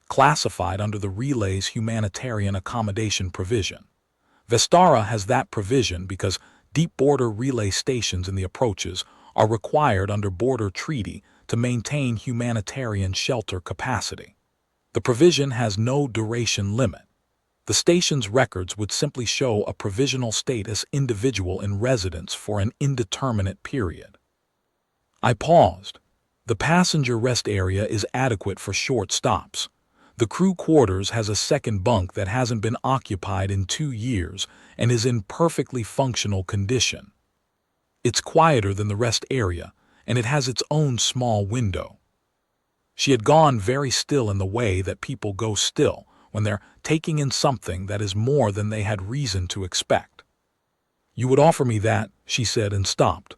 classified under the relay's humanitarian accommodation provision. Vestara has that provision because deep border relay stations in the approaches are required under border treaty to maintain humanitarian shelter capacity. The provision has no duration limit. The station's records would simply show a provisional status individual in residence for an indeterminate period. I paused. The passenger rest area is adequate for short stops. The crew quarters has a second bunk that hasn't been occupied in 2 years and is in perfectly functional condition. It's quieter than the rest area, and it has its own small window. She had gone very still in the way that people go still when they're taking in something that is more than they had reason to expect. "You would offer me that," she said and stopped.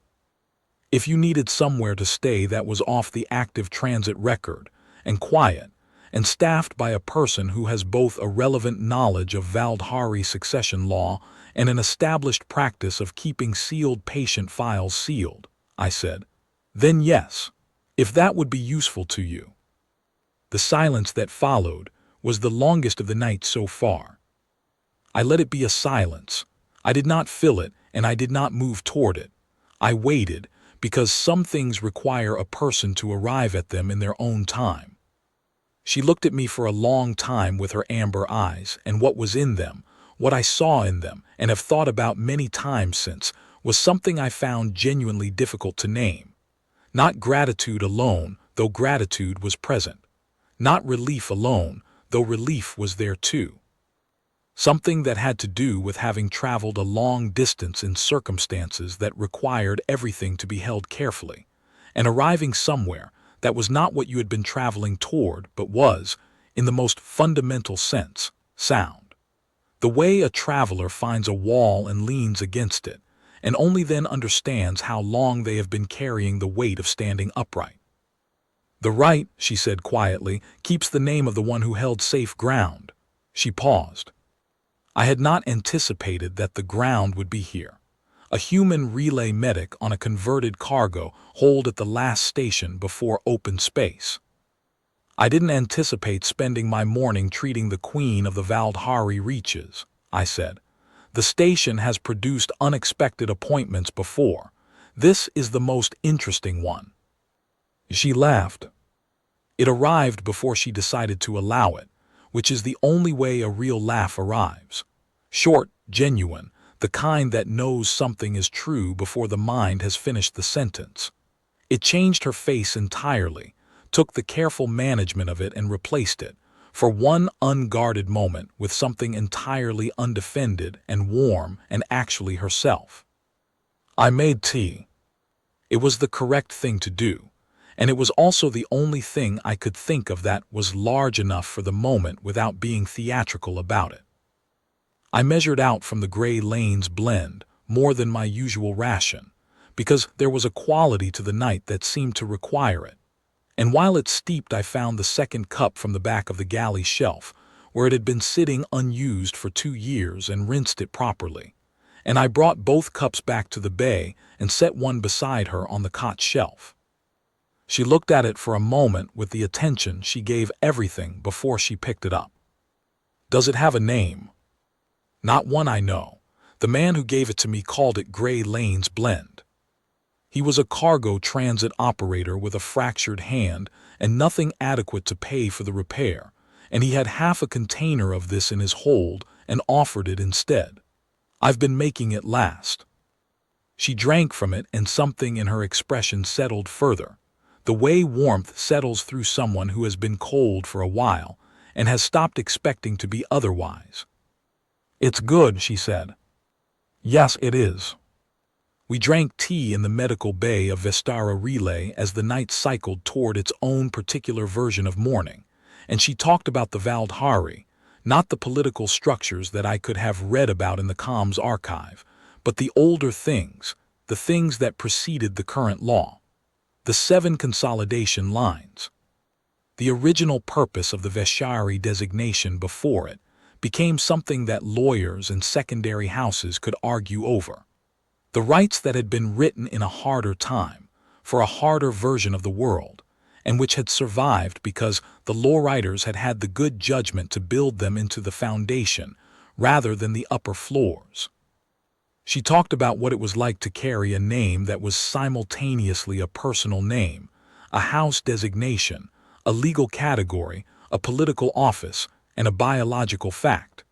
"If you needed somewhere to stay that was off the active transit record, and quiet, and staffed by a person who has both a relevant knowledge of Valdhari succession law and an established practice of keeping sealed patient files sealed," I said, "then yes, if that would be useful to you." The silence that followed was the longest of the night so far. I let it be a silence. I did not fill it, and I did not move toward it. I waited, because some things require a person to arrive at them in their own time. She looked at me for a long time with her amber eyes, and what was in them, what I saw in them, and have thought about many times since, was something I found genuinely difficult to name. Not gratitude alone, though gratitude was present. Not relief alone, though relief was there too. Something that had to do with having traveled a long distance in circumstances that required everything to be held carefully, and arriving somewhere that was not what you had been traveling toward, but was, in the most fundamental sense, sound. The way a traveler finds a wall and leans against it, and only then understands how long they have been carrying the weight of standing upright. "The rite," she said quietly, "keeps the name of the one who held safe ground." She paused. I had not anticipated that the ground would be here. A human relay medic on a converted cargo hold at the last station before open space. "I didn't anticipate spending my morning treating the queen of the Valdhari reaches," I said. "The station has produced unexpected appointments before. This is the most interesting one." She laughed. It arrived before she decided to allow it, which is the only way a real laugh arrives. Short, genuine, the kind that knows something is true before the mind has finished the sentence. It changed her face entirely, took the careful management of it and replaced it, for one unguarded moment, with something entirely undefended and warm and actually herself. "I made tea." It was the correct thing to do, and it was also the only thing I could think of that was large enough for the moment without being theatrical about it. I measured out from the Gray Lanes blend more than my usual ration, because there was a quality to the night that seemed to require it. And while it steeped, I found the second cup from the back of the galley shelf, where it had been sitting unused for 2 years, and rinsed it properly. And I brought both cups back to the bay and set one beside her on the cot shelf. She looked at it for a moment with the attention she gave everything before she picked it up. "Does it have a name?" "Not one I know. The man who gave it to me called it Gray Lanes Blend. He was a cargo transit operator with a fractured hand and nothing adequate to pay for the repair, and he had half a container of this in his hold and offered it instead. I've been making it last." She drank from it, and something in her expression settled further, the way warmth settles through someone who has been cold for a while and has stopped expecting to be otherwise. "It's good," she said. "Yes, it is." We drank tea in the medical bay of Vestara Relay as the night cycled toward its own particular version of morning, and she talked about the Valdhari, not the political structures that I could have read about in the comms archive, but the older things, the things that preceded the current law. The 7 consolidation lines. The original purpose of the Veshari designation before it became something that lawyers and secondary houses could argue over. The rights that had been written in a harder time, for a harder version of the world, and which had survived because the law writers had had the good judgment to build them into the foundation rather than the upper floors. She talked about what it was like to carry a name that was simultaneously a personal name, a house designation, a legal category, a political office, and a biological fact.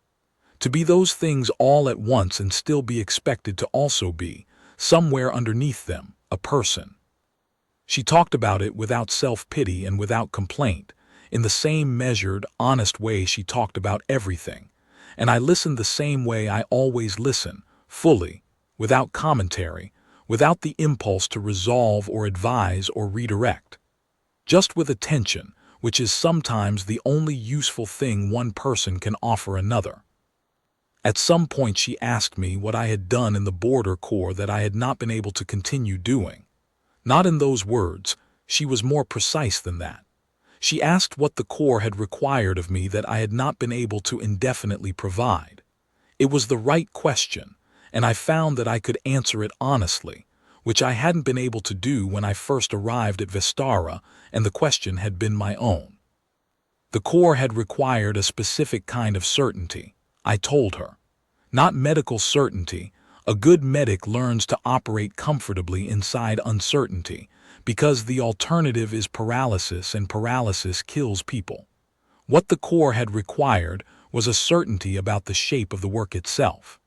To be those things all at once and still be expected to also be, somewhere underneath them, a person. She talked about it without self-pity and without complaint, in the same measured, honest way she talked about everything, and I listened the same way I always listen, fully, without commentary, without the impulse to resolve or advise or redirect. Just with attention, which is sometimes the only useful thing one person can offer another. At some point she asked me what I had done in the Border Corps that I had not been able to continue doing. Not in those words, she was more precise than that. She asked what the Corps had required of me that I had not been able to indefinitely provide. It was the right question, and I found that I could answer it honestly, which I hadn't been able to do when I first arrived at Vestara, and the question had been my own. The Corps had required a specific kind of certainty, I told her. Not medical certainty. A good medic learns to operate comfortably inside uncertainty, because the alternative is paralysis, and paralysis kills people. What the Corps had required was a certainty about the shape of the work itself.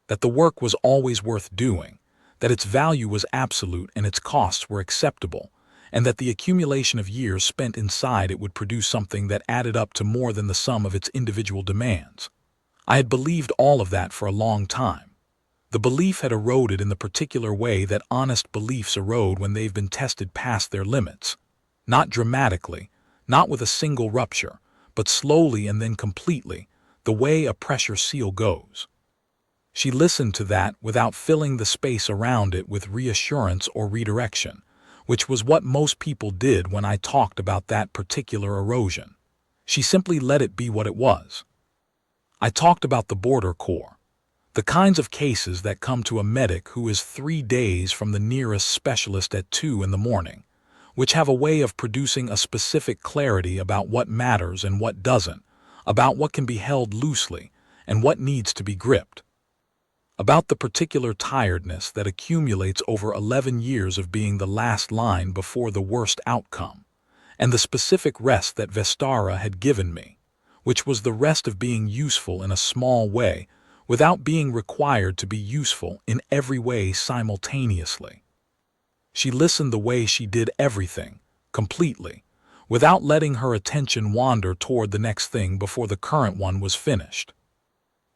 That the work was always worth doing, that its value was absolute and its costs were acceptable, and that the accumulation of years spent inside it would produce something that added up to more than the sum of its individual demands. I had believed all of that for a long time. The belief had eroded in the particular way that honest beliefs erode when they've been tested past their limits. Not dramatically, not with a single rupture, but slowly and then completely, the way a pressure seal goes. She listened to that without filling the space around it with reassurance or redirection, which was what most people did when I talked about that particular erosion. She simply let it be what it was. I talked about the Border Corps, the kinds of cases that come to a medic who is 3 days from the nearest specialist at 2 in the morning, which have a way of producing a specific clarity about what matters and what doesn't, about what can be held loosely and what needs to be gripped, about the particular tiredness that accumulates over 11 years of being the last line before the worst outcome, and the specific rest that Vestara had given me, which was the rest of being useful in a small way without being required to be useful in every way simultaneously. She listened the way she did everything, completely, without letting her attention wander toward the next thing before the current one was finished.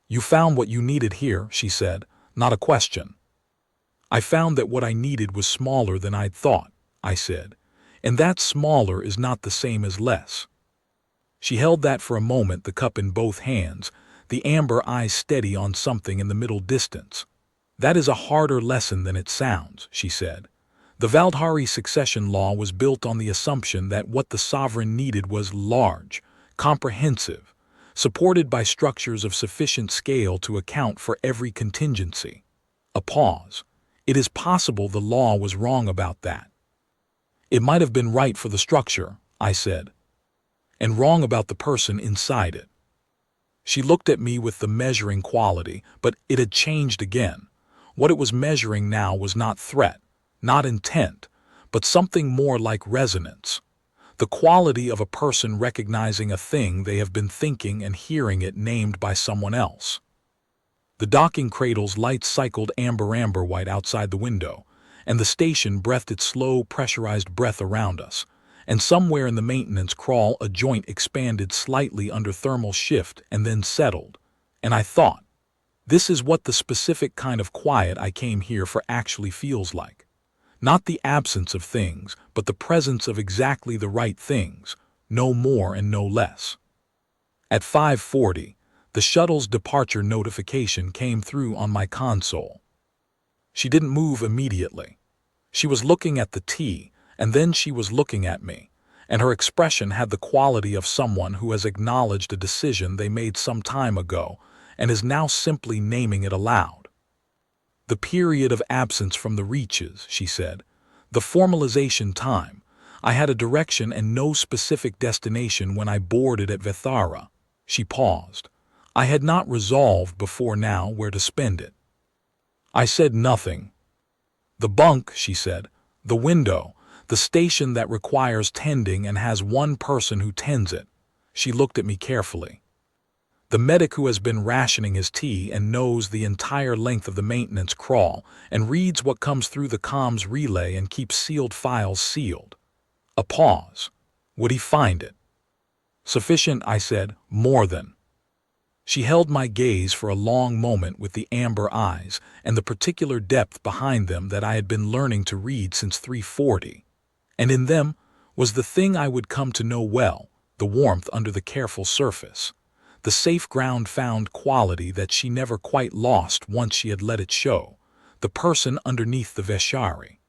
"You found what you needed here," she said, not a question. "I found that what I needed was smaller than I'd thought," I said, "and that smaller is not the same as less." She held that for a moment, the cup in both hands, the amber eyes steady on something in the middle distance. "That is a harder lesson than it sounds," she said. "The Valdhari succession law was built on the assumption that what the sovereign needed was large, comprehensive, supported by structures of sufficient scale to account for every contingency." A pause. "It is possible the law was wrong about that." "It might have been right for the structure," I said, "and wrong about the person inside it." She looked at me with the measuring quality, but it had changed again. What it was measuring now was not threat, not intent, but something more like resonance. The quality of a person recognizing a thing they have been thinking and hearing it named by someone else. The docking cradle's lights cycled amber white outside the window, and the station breathed its slow, pressurized breath around us, and somewhere in the maintenance crawl a joint expanded slightly under thermal shift and then settled, and I thought, this is what the specific kind of quiet I came here for actually feels like. Not the absence of things, but the presence of exactly the right things, no more and no less. At 5:40, the shuttle's departure notification came through on my console. She didn't move immediately. She was looking at the tea, and then she was looking at me, and her expression had the quality of someone who has acknowledged a decision they made some time ago and is now simply naming it aloud. "The period of absence from the reaches," she said. "The formalization time. I had a direction and no specific destination when I boarded at Vestara." She paused. "I had not resolved before now where to spend it." I said nothing. "The bunk," she said. "The window. The station that requires tending and has one person who tends it." She looked at me carefully. The medic who has been rationing his tea and knows the entire length of the maintenance crawl and reads what comes through the comms relay and keeps sealed files sealed. A pause. Would he find it? Sufficient, I said. More than. She held my gaze for a long moment with the amber eyes and the particular depth behind them that I had been learning to read since 340. And in them was the thing I would come to know well, the warmth under the careful surface, the safe ground found quality that she never quite lost once she had let it show, the person underneath the Valdhari.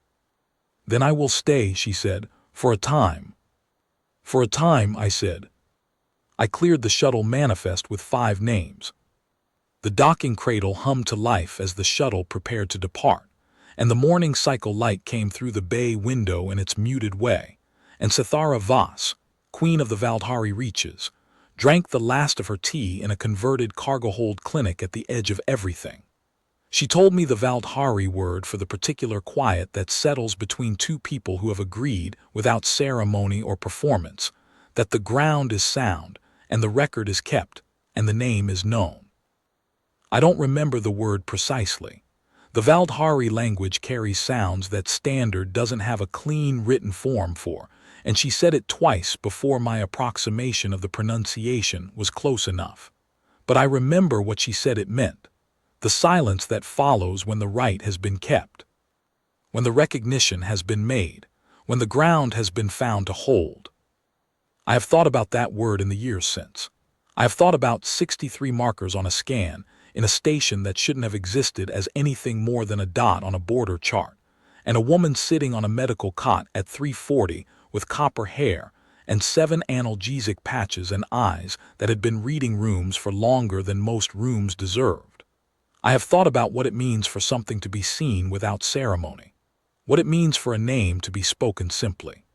Then I will stay, she said, for a time. For a time, I said. I cleared the shuttle manifest with 5 names. The docking cradle hummed to life as the shuttle prepared to depart, and the morning cycle light came through the bay window in its muted way, and Sithara Vas, queen of the Valdhari reaches, drank the last of her tea in a converted cargo hold clinic at the edge of everything. She told me the Valdhari word for the particular quiet that settles between two people who have agreed, without ceremony or performance, that the ground is sound, and the record is kept, and the name is known. I don't remember the word precisely. The Valdhari language carries sounds that Standard doesn't have a clean written form for, and she said it twice before my approximation of the pronunciation was close enough. But I remember what she said it meant, the silence that follows when the rite has been kept, when the recognition has been made, when the ground has been found to hold. I have thought about that word in the years since. I have thought about 63 markers on a scan in a station that shouldn't have existed as anything more than a dot on a border chart, and a woman sitting on a medical cot at 340 with copper hair and 7 analgesic patches and eyes that had been reading rooms for longer than most rooms deserved. I have thought about what it means for something to be seen without ceremony, what it means for a name to be spoken simply,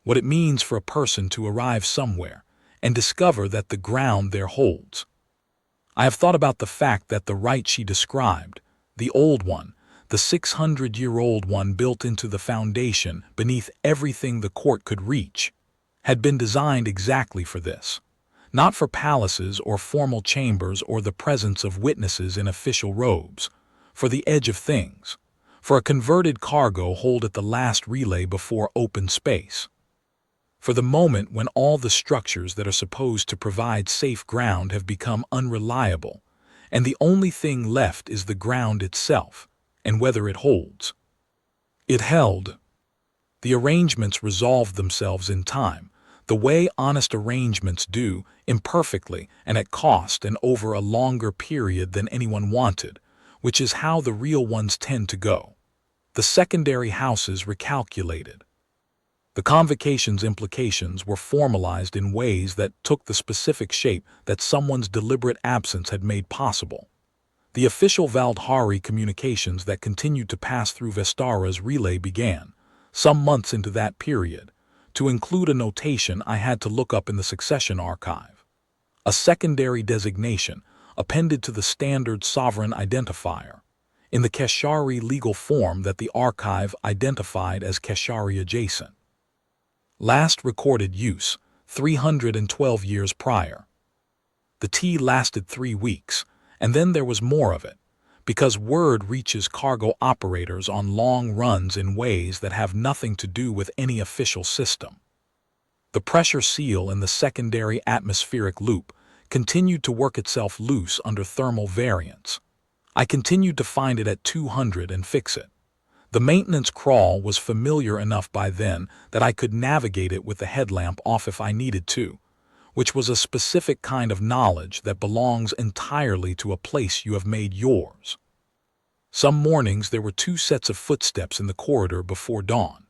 what it means for a person to arrive somewhere and discover that the ground there holds. I have thought about the fact that the rite she described, the old one, the 600-year-old one built into the foundation beneath everything the court could reach, had been designed exactly for this, not for palaces or formal chambers or the presence of witnesses in official robes, for the edge of things, for a converted cargo hold at the last relay before open space, for the moment when all the structures that are supposed to provide safe ground have become unreliable, and the only thing left is the ground itself, and whether it holds. It held. The arrangements resolved themselves in time, the way honest arrangements do, imperfectly and at cost and over a longer period than anyone wanted, which is how the real ones tend to go. The secondary houses recalculated. The convocation's implications were formalized in ways that took the specific shape that someone's deliberate absence had made possible. The official Valdhari communications that continued to pass through Vestara's relay began, some months into that period, to include a notation I had to look up in the succession archive. A secondary designation appended to the standard sovereign identifier, in the Keshari legal form that the archive identified as Keshari adjacent. Last recorded use, 312 years prior. The tea lasted 3 weeks, and then there was more of it, because word reaches cargo operators on long runs in ways that have nothing to do with any official system. The pressure seal in the secondary atmospheric loop continued to work itself loose under thermal variance. I continued to find it at 200 and fix it. The maintenance crawl was familiar enough by then that I could navigate it with the headlamp off if I needed to, which was a specific kind of knowledge that belongs entirely to a place you have made yours. Some mornings there were 2 sets of footsteps in the corridor before dawn.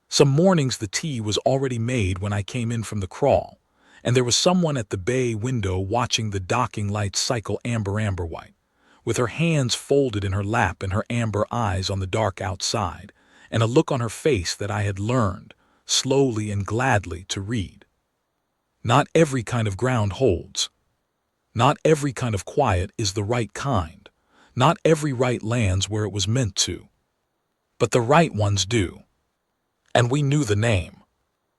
Some mornings the tea was already made when I came in from the crawl, and there was someone at the bay window watching the docking lights cycle amber white, with her hands folded in her lap and her amber eyes on the dark outside, and a look on her face that I had learned, slowly and gladly, to read. Not every kind of ground holds. Not every kind of quiet is the right kind. Not every rite lands where it was meant to. But the right ones do. And we knew the name.